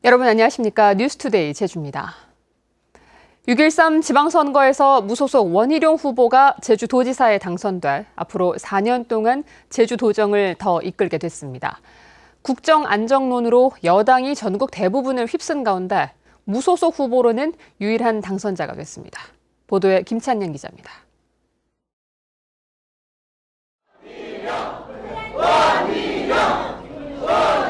여러분 안녕하십니까? 뉴스투데이 제주입니다. 6.13 지방선거에서 무소속 원희룡 후보가 제주도지사에 당선돼 앞으로 4년 동안 제주도정을 더 이끌게 됐습니다. 국정안정론으로 여당이 전국 대부분을 휩쓴 가운데 무소속 후보로는 유일한 당선자가 됐습니다. 보도에 김찬영 기자입니다.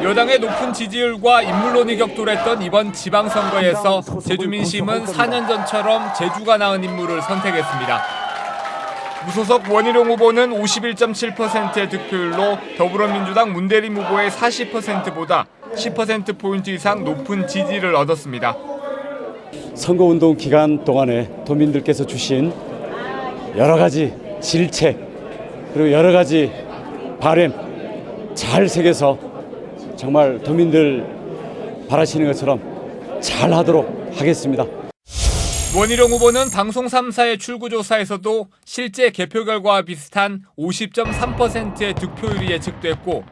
여당의 높은 지지율과 인물론이 격돌했던 이번 지방선거에서 제주민심은 4년 전처럼 제주가 나은 인물을 선택했습니다. 무소속 원희룡 후보는 51.7%의 득표율로 더불어민주당 문대림 후보의 40%보다 10%포인트 이상 높은 지지를 얻었습니다. 선거운동 기간 동안에 도민들께서 주신 여러 가지 질책 그리고 여러 가지 바람 잘 새겨서 정말 도민들 바라시는 것처럼 잘 하도록 하겠습니다. 원희룡 후보는 방송 3사의 출구조사에서도 실제 개표 결과와 비슷한 50.3%의 득표율이 예측됐고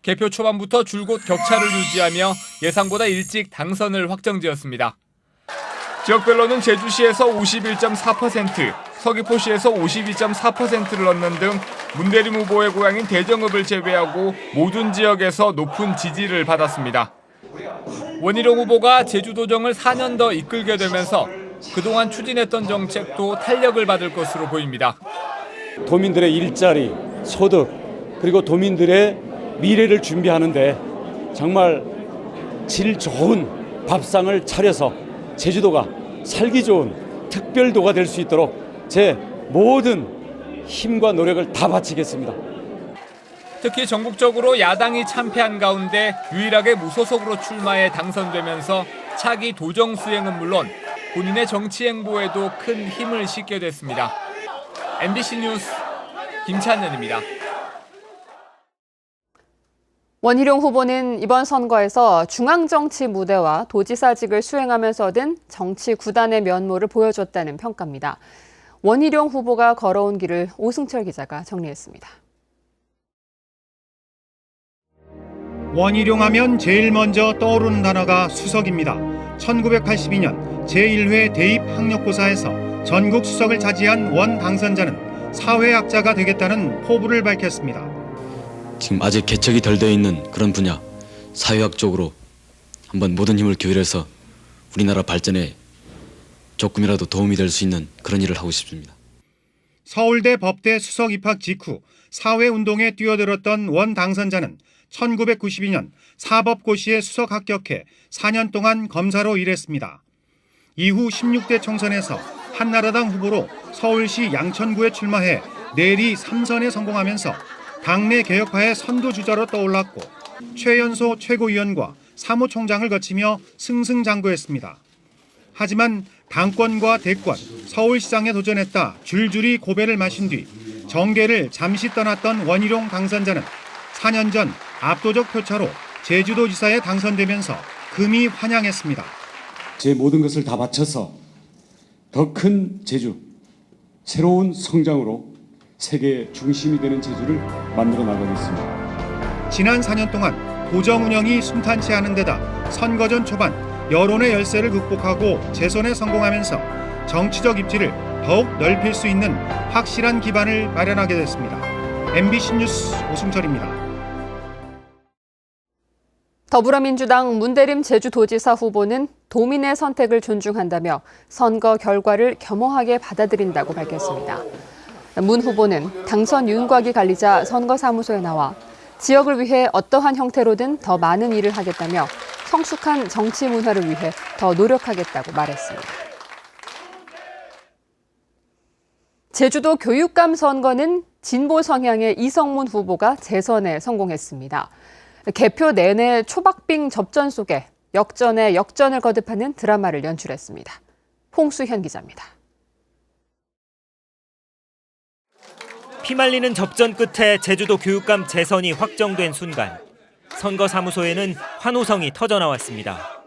개표 초반부터 줄곧 격차를 유지하며 예상보다 일찍 당선을 확정지었습니다. 지역별로는 제주시에서 51.4%, 서귀포시에서 52.4%를 얻는 등 문대림 후보의 고향인 대정읍을 제외하고 모든 지역에서 높은 지지를 받았습니다. 원희룡 후보가 제주도정을 4년 더 이끌게 되면서 그동안 추진했던 정책도 탄력을 받을 것으로 보입니다. 도민들의 일자리, 소득 그리고 도민들의 미래를 준비하는데 정말 질 좋은 밥상을 차려서 제주도가 살기 좋은 특별도가 될 수 있도록 제 모든 힘과 노력을 다 바치겠습니다. 특히 전국적으로 야당이 참패한 가운데 유일하게 무소속으로 출마해 당선되면서 차기 도정 수행은 물론 본인의 정치 행보에도 큰 힘을 싣게 됐습니다. MBC 뉴스 김찬현입니다. 원희룡 후보는 이번 선거에서 중앙정치 무대와 도지사직을 수행하면서 얻은 정치 구단의 면모를 보여줬다는 평가입니다. 원희룡 후보가 걸어온 길을 오승철 기자가 정리했습니다. 원희룡 하면 제일 먼저 떠오르는 단어가 수석입니다. 1982년 제1회 대입학력고사에서 전국 수석을 차지한 원 당선자는 사회학자가 되겠다는 포부를 밝혔습니다. 지금 아직 개척이 덜 되어 있는 그런 분야, 사회학 쪽으로 한번 모든 힘을 기울여서 우리나라 발전에 조금이라도 도움이 될 수 있는 그런 일을 하고 싶습니다. 서울대 법대 수석 입학 직후 사회운동에 뛰어들었던 원 당선자는 1992년 사법고시에 수석 합격해 4년 동안 검사로 일했습니다. 이후 16대 총선에서 한나라당 후보로 서울시 양천구에 출마해 내리 3선에 성공하면서 당내 개혁파의 선두주자로 떠올랐고 최연소 최고위원과 사무총장을 거치며 승승장구했습니다. 하지만 당권과 대권, 서울시장에 도전했다 줄줄이 고배를 마신 뒤 정계를 잠시 떠났던 원희룡 당선자는 4년 전 압도적 표차로 제주도지사에 당선되면서 금이 환영했습니다. 제 모든 것을 다 바쳐서 더 큰 제주, 새로운 성장으로 세계 중심이 되는 제주를 만들어 나가겠습니다. 지난 4년 동안 도정 운영이 순탄치 않은 데다 선거 전 초반 여론의 열세를 극복하고 재선에 성공하면서 정치적 입지를 더욱 넓힐 수 있는 확실한 기반을 마련하게 됐습니다. MBC 뉴스 오승철입니다. 더불어민주당 문대림 제주도지사 후보는 도민의 선택을 존중한다며 선거 결과를 겸허하게 받아들인다고 밝혔습니다. 문 후보는 당선 윤곽이 갈리자 선거사무소에 나와 지역을 위해 어떠한 형태로든 더 많은 일을 하겠다며 성숙한 정치 문화를 위해 더 노력하겠다고 말했습니다. 제주도 교육감 선거는 진보 성향의 이성문 후보가 재선에 성공했습니다. 개표 내내 초박빙 접전 속에 역전에 역전을 거듭하는 드라마를 연출했습니다. 홍수현 기자입니다. 피말리는 접전 끝에 제주도 교육감 재선이 확정된 순간 선거사무소에는 환호성이 터져나왔습니다.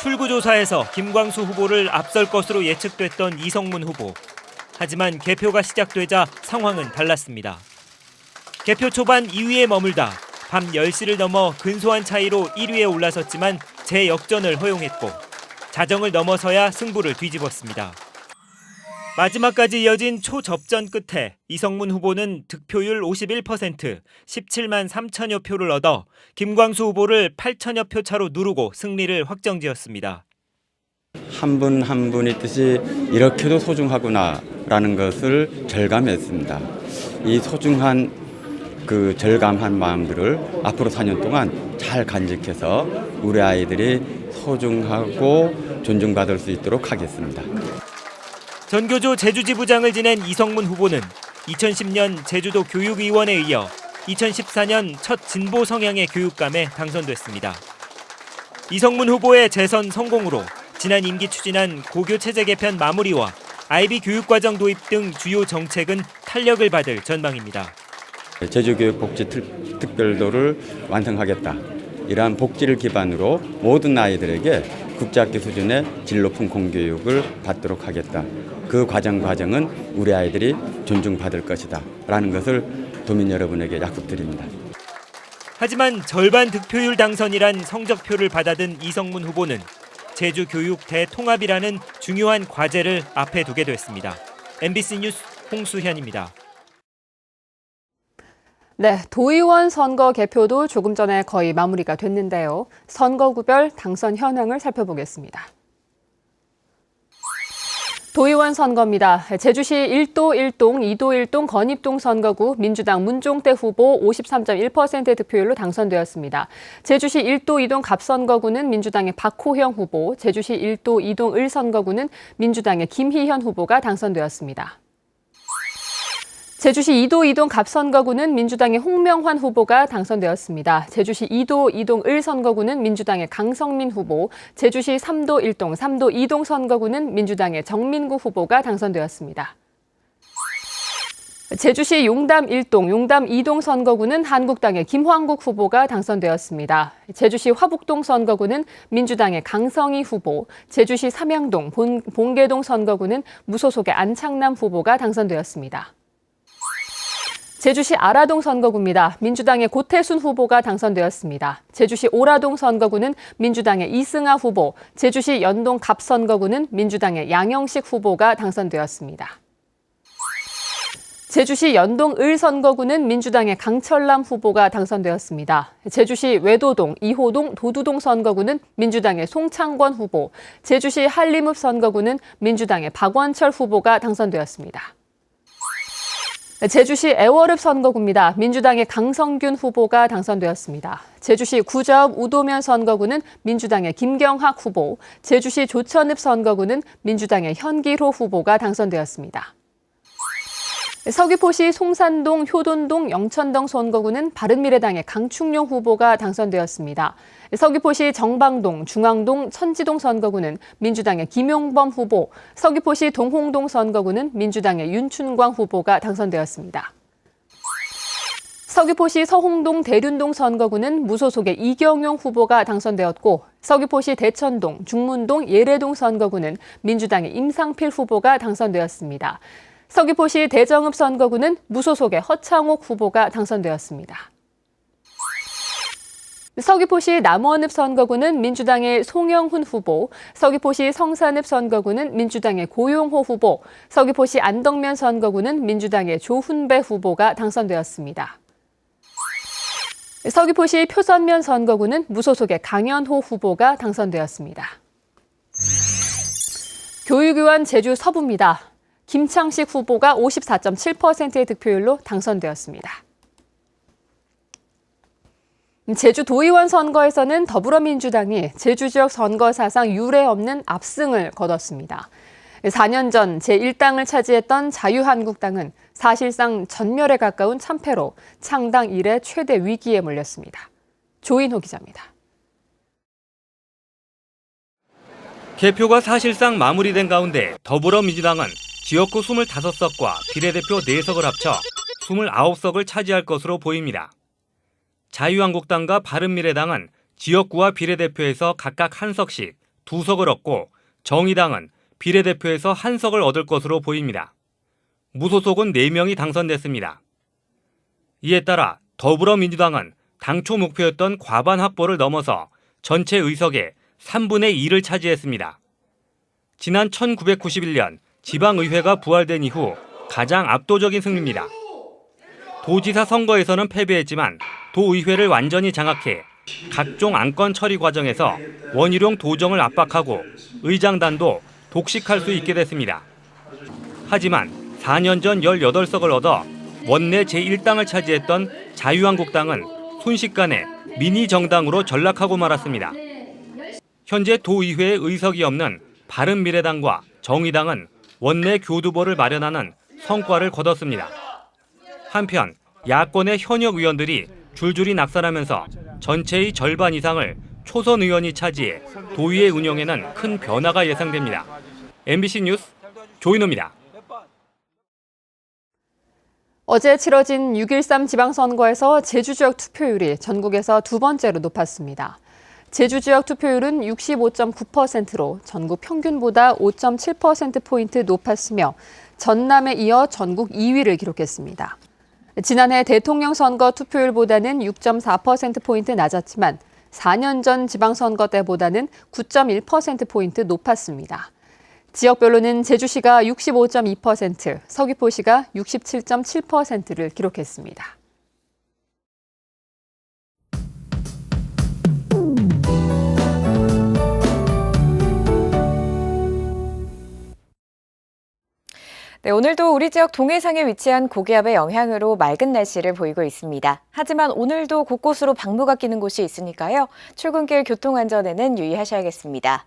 출구조사에서 김광수 후보를 앞설 것으로 예측됐던 이성문 후보. 하지만 개표가 시작되자 상황은 달랐습니다. 개표 초반 2위에 머물다 밤 10시를 넘어 근소한 차이로 1위에 올라섰지만 재역전을 허용했고 자정을 넘어서야 승부를 뒤집었습니다. 마지막까지 이어진 초접전 끝에 이성문 후보는 득표율 51%, 17만 3천여 표를 얻어 김광수 후보를 8천여 표 차로 누르고 승리를 확정지었습니다. 한 분 한 분의 뜻이 이렇게도 소중하구나라는 것을 절감했습니다. 이 소중한 그 절감한 마음들을 앞으로 4년 동안 잘 간직해서 우리 아이들이 소중하고 존중받을 수 있도록 하겠습니다. 전교조 제주지부장을 지낸 이성문 후보는 2010년 제주도 교육위원회에 이어 2014년 첫 진보 성향의 교육감에 당선됐습니다. 이성문 후보의 재선 성공으로 지난 임기 추진한 고교체제 개편 마무리와 IB 교육과정 도입 등 주요 정책은 탄력을 받을 전망입니다. 제주교육복지특별도를 완성하겠다. 이러한 복지를 기반으로 모든 아이들에게 국제학교 수준의 질 높은 공교육을 받도록 하겠다. 그 과정은 우리 아이들이 존중받을 것이다. 라는 것을 도민 여러분에게 약속드립니다. 하지만 절반 득표율 당선이란 성적표를 받아든 이성문 후보는 제주 교육 대통합이라는 중요한 과제를 앞에 두게 됐습니다. MBC 뉴스 홍수현입니다. 네, 도의원 선거 개표도 조금 전에 거의 마무리가 됐는데요. 선거구별 당선 현황을 살펴보겠습니다. 도의원 선거입니다. 제주시 1도 1동, 2도 1동 건입동 선거구 민주당 문종대 후보 53.1% 득표율로 당선되었습니다. 제주시 1도 2동 갑선거구는 민주당의 박호영 후보, 제주시 1도 2동 을 선거구는 민주당의 김희현 후보가 당선되었습니다. 제주시 2도 2동 갑선거구는 민주당의 홍명환 후보가 당선되었습니다. 제주시 2도 2동 을 선거구는 민주당의 강성민 후보, 제주시 3도 1동, 3도 2동 선거구는 민주당의 정민구 후보가 당선되었습니다. 제주시 용담 1동, 용담 2동 선거구는 한국당의 김황국 후보가 당선되었습니다. 제주시 화북동 선거구는 민주당의 강성희 후보, 제주시 삼양동, 봉계동 선거구는 무소속의 안창남 후보가 당선되었습니다. 제주시 아라동 선거구입니다. 민주당의 고태순 후보가 당선되었습니다. 제주시 오라동 선거구는 민주당의 이승아 후보, 제주시 연동 갑 선거구는 민주당의 양영식 후보가 당선되었습니다. 제주시 연동 을 선거구는 민주당의 강철남 후보가 당선되었습니다. 제주시 외도동, 이호동, 도두동 선거구는 민주당의 송창권 후보, 제주시 한림읍 선거구는 민주당의 박원철 후보가 당선되었습니다. 제주시 애월읍 선거구입니다. 민주당의 강성균 후보가 당선되었습니다. 제주시 구자읍 우도면 선거구는 민주당의 김경학 후보, 제주시 조천읍 선거구는 민주당의 현기로 후보가 당선되었습니다. 서귀포시 송산동, 효돈동, 영천동 선거구는 바른미래당의 강충룡 후보가 당선되었습니다. 서귀포시 정방동, 중앙동, 천지동 선거구는 민주당의 김용범 후보, 서귀포시 동홍동 선거구는 민주당의 윤춘광 후보가 당선되었습니다. 서귀포시 서홍동, 대륜동 선거구는 무소속의 이경용 후보가 당선되었고, 서귀포시 대천동, 중문동, 예래동 선거구는 민주당의 임상필 후보가 당선되었습니다. 서귀포시 대정읍 선거구는 무소속의 허창옥 후보가 당선되었습니다. 서귀포시 남원읍 선거구는 민주당의 송영훈 후보, 서귀포시 성산읍 선거구는 민주당의 고용호 후보, 서귀포시 안덕면 선거구는 민주당의 조훈배 후보가 당선되었습니다. 서귀포시 표선면 선거구는 무소속의 강연호 후보가 당선되었습니다. 교육위원 제주 서부입니다. 김창식 후보가 54.7%의 득표율로 당선되었습니다. 제주 도의원 선거에서는 더불어민주당이 제주 지역 선거 사상 유례 없는 압승을 거뒀습니다. 4년 전 제1당을 차지했던 자유한국당은 사실상 전멸에 가까운 참패로 창당 이래 최대 위기에 몰렸습니다. 조인호 기자입니다. 개표가 사실상 마무리된 가운데 더불어민주당은 지역구 25석과 비례대표 4석을 합쳐 29석을 차지할 것으로 보입니다. 자유한국당과 바른미래당은 지역구와 비례대표에서 각각 1석씩 2석을 얻고 정의당은 비례대표에서 1석을 얻을 것으로 보입니다. 무소속은 4명이 당선됐습니다. 이에 따라 더불어민주당은 당초 목표였던 과반 확보를 넘어서 전체 의석의 3분의 2를 차지했습니다. 지난 1991년 지방의회가 부활된 이후 가장 압도적인 승리입니다. 도지사 선거에서는 패배했지만 도의회를 완전히 장악해 각종 안건 처리 과정에서 원희룡 도정을 압박하고 의장단도 독식할 수 있게 됐습니다. 하지만 4년 전 18석을 얻어 원내 제1당을 차지했던 자유한국당은 순식간에 미니 정당으로 전락하고 말았습니다. 현재 도의회에 의석이 없는 바른미래당과 정의당은 원내 교두보를 마련하는 성과를 거뒀습니다. 한편 야권의 현역 의원들이 줄줄이 낙선하면서 전체의 절반 이상을 초선 의원이 차지해 도의회 운영에는 큰 변화가 예상됩니다. MBC 뉴스 조인호입니다. 어제 치러진 6.13 지방선거에서 제주 지역 투표율이 전국에서 두 번째로 높았습니다. 제주 지역 투표율은 65.9%로 전국 평균보다 5.7%포인트 높았으며 전남에 이어 전국 2위를 기록했습니다. 지난해 대통령 선거 투표율보다는 6.4%포인트 낮았지만 4년 전 지방선거 때보다는 9.1%포인트 높았습니다. 지역별로는 제주시가 65.2%, 서귀포시가 67.7%를 기록했습니다. 네, 오늘도 우리 지역 동해상에 위치한 고기압의 영향으로 맑은 날씨를 보이고 있습니다. 하지만 오늘도 곳곳으로 방부가 끼는 곳이 있으니까요. 출근길 교통안전에는 유의하셔야겠습니다.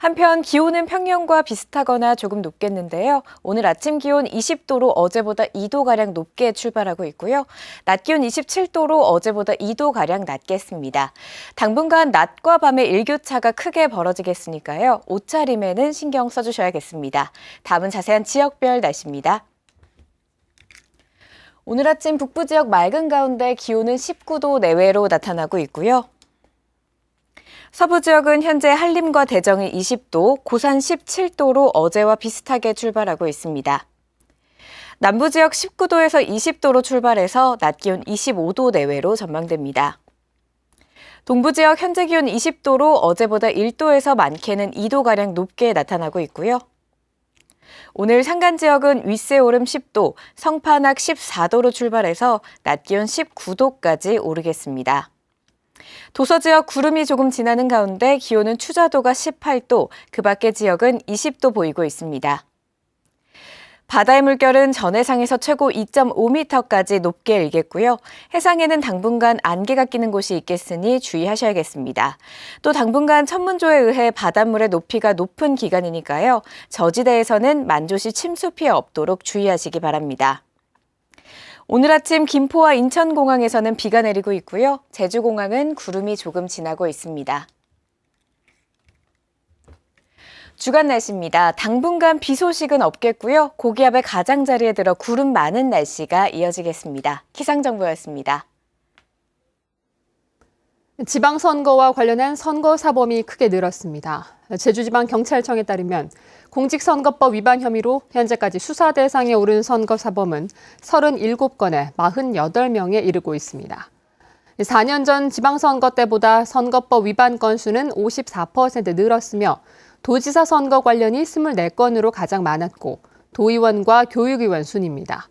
한편 기온은 평년과 비슷하거나 조금 높겠는데요. 오늘 아침 기온 20도로 어제보다 2도가량 높게 출발하고 있고요. 낮 기온 27도로 어제보다 2도가량 낮겠습니다. 당분간 낮과 밤의 일교차가 크게 벌어지겠으니까요. 옷차림에는 신경 써주셔야겠습니다. 다음은 자세한 지역별 날씨입니다. 오늘 아침 북부 지역 맑은 가운데 기온은 19도 내외로 나타나고 있고요. 서부 지역은 현재 한림과 대정이 20도, 고산 17도로 어제와 비슷하게 출발하고 있습니다. 남부 지역 19도에서 20도로 출발해서 낮 기온 25도 내외로 전망됩니다. 동부 지역 현재 기온 20도로 어제보다 1도에서 많게는 2도가량 높게 나타나고 있고요. 오늘 산간 지역은 윗세오름 10도, 성판악 14도로 출발해서 낮 기온 19도까지 오르겠습니다. 도서 지역 구름이 조금 지나는 가운데 기온은 추자도가 18도, 그 밖의 지역은 20도 보이고 있습니다. 바다의 물결은 전해상에서 최고 2.5m까지 높게 일겠고요. 해상에는 당분간 안개가 끼는 곳이 있겠으니 주의하셔야겠습니다. 또 당분간 천문조에 의해 바닷물의 높이가 높은 기간이니까요. 저지대에서는 만조시 침수 피해 없도록 주의하시기 바랍니다. 오늘 아침 김포와 인천공항에서는 비가 내리고 있고요. 제주공항은 구름이 조금 지나고 있습니다. 주간 날씨입니다. 당분간 비 소식은 없겠고요. 고기압의 가장자리에 들어 구름 많은 날씨가 이어지겠습니다. 기상정보였습니다. 지방선거와 관련한 선거사범이 크게 늘었습니다. 제주지방경찰청에 따르면 공직선거법 위반 혐의로 현재까지 수사 대상에 오른 선거사범은 37건에 48명에 이르고 있습니다. 4년 전 지방선거 때보다 선거법 위반 건수는 54% 늘었으며 도지사 선거 관련이 24건으로 가장 많았고 도의원과 교육위원 순입니다.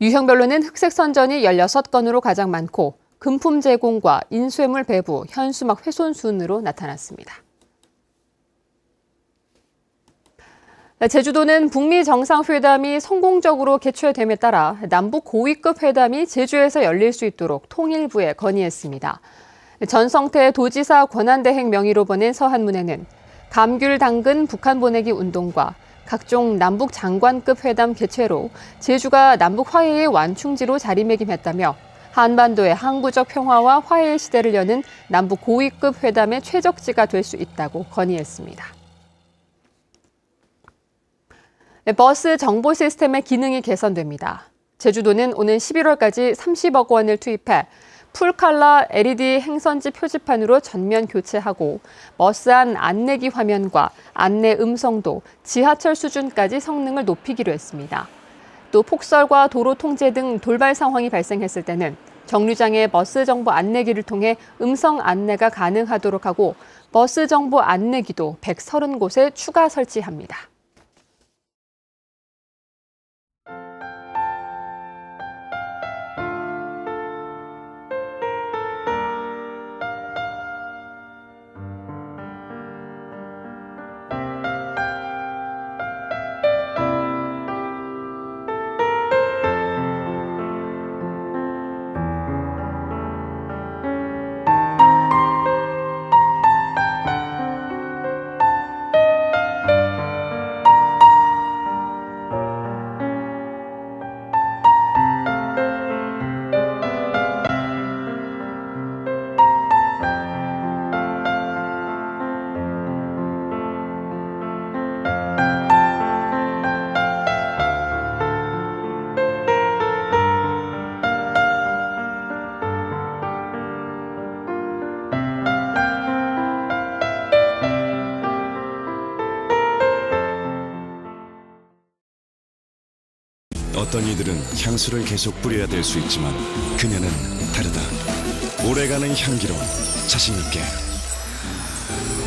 유형별로는 흑색 선전이 16건으로 가장 많고 금품 제공과 인쇄물 배부, 현수막 훼손 순으로 나타났습니다. 제주도는 북미 정상회담이 성공적으로 개최됨에 따라 남북 고위급 회담이 제주에서 열릴 수 있도록 통일부에 건의했습니다. 전성태 도지사 권한대행 명의로 보낸 서한문에는 감귤 당근 북한 보내기 운동과 각종 남북 장관급 회담 개최로 제주가 남북 화해의 완충지로 자리매김했다며 한반도의 항구적 평화와 화해의 시대를 여는 남북 고위급 회담의 최적지가 될 수 있다고 건의했습니다. 버스 정보 시스템의 기능이 개선됩니다. 제주도는 오는 11월까지 30억 원을 투입해 풀칼라 LED 행선지 표지판으로 전면 교체하고 버스 안 안내기 화면과 안내 음성도 지하철 수준까지 성능을 높이기로 했습니다. 또 폭설과 도로 통제 등 돌발 상황이 발생했을 때는 정류장에 버스 정보 안내기를 통해 음성 안내가 가능하도록 하고 버스 정보 안내기도 130곳에 추가 설치합니다. 어떤 이들은 향수를 계속 뿌려야 될 수 있지만 그녀는 다르다. 오래가는 향기로 자신있게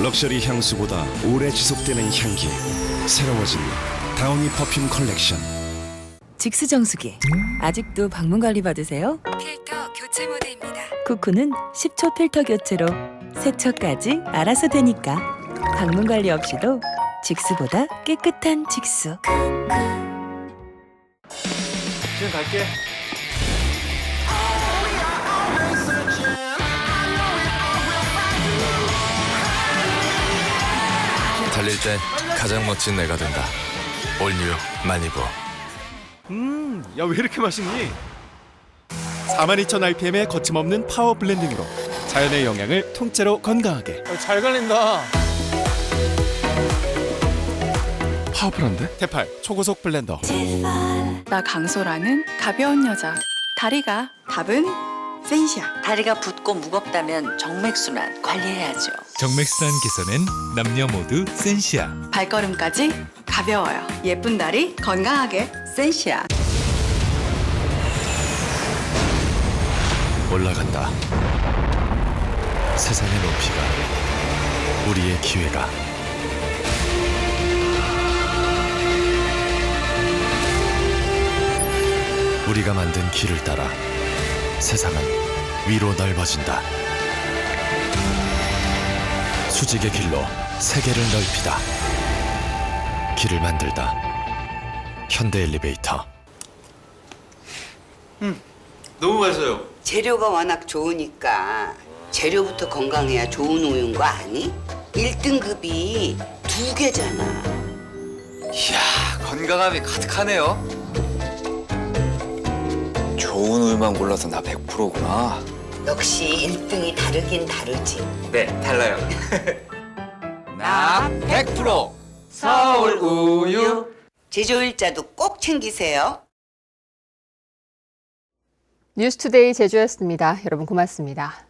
럭셔리 향수보다 오래 지속되는 향기. 새로워진 다우니 퍼퓸 컬렉션. 직수 정수기 아직도 방문 관리 받으세요? 필터 교체 모드입니다. 쿠쿠는 10초 필터 교체로 세척까지 알아서 되니까 방문 관리 없이도 직수보다 깨끗한 직수. 지금 갈게. 달릴 땐 가장 멋진 내가 된다. 올뉴 마니부. 야, 왜 이렇게 맛있니? 42,000rpm의 거침없는 파워 블렌딩으로 자연의 영양을 통째로 건강하게. 잘 갈린다. 파워풀한데? 테팔 초고속 블렌더. 나 강소라는 가벼운 여자. 다리가 답은 센시아. 다리가 붓고 무겁다면 정맥순환 관리해야죠. 정맥순환 개선엔 남녀 모두 센시아. 발걸음까지 가벼워요. 예쁜 다리 건강하게 센시아. 올라간다. 세상의 높이가, 우리의 기회가. 우리가 만든 길을 따라 세상은 위로 넓어진다. 수직의 길로 세계를 넓히다. 길을 만들다. 현대 엘리베이터. 너무 맛있어요. 재료가 워낙 좋으니까 재료부터 건강해야 좋은 우유인 거 아니? 1등급이 2개잖아. 이야, 건강함이 가득하네요. 좋은 우유만 골라서 나 100%구나. 역시 1등이 다르긴 다르지. 네, 달라요. 나 100% 서울 우유. 제조일자도 꼭 챙기세요. 뉴스투데이 제주였습니다. 여러분 고맙습니다.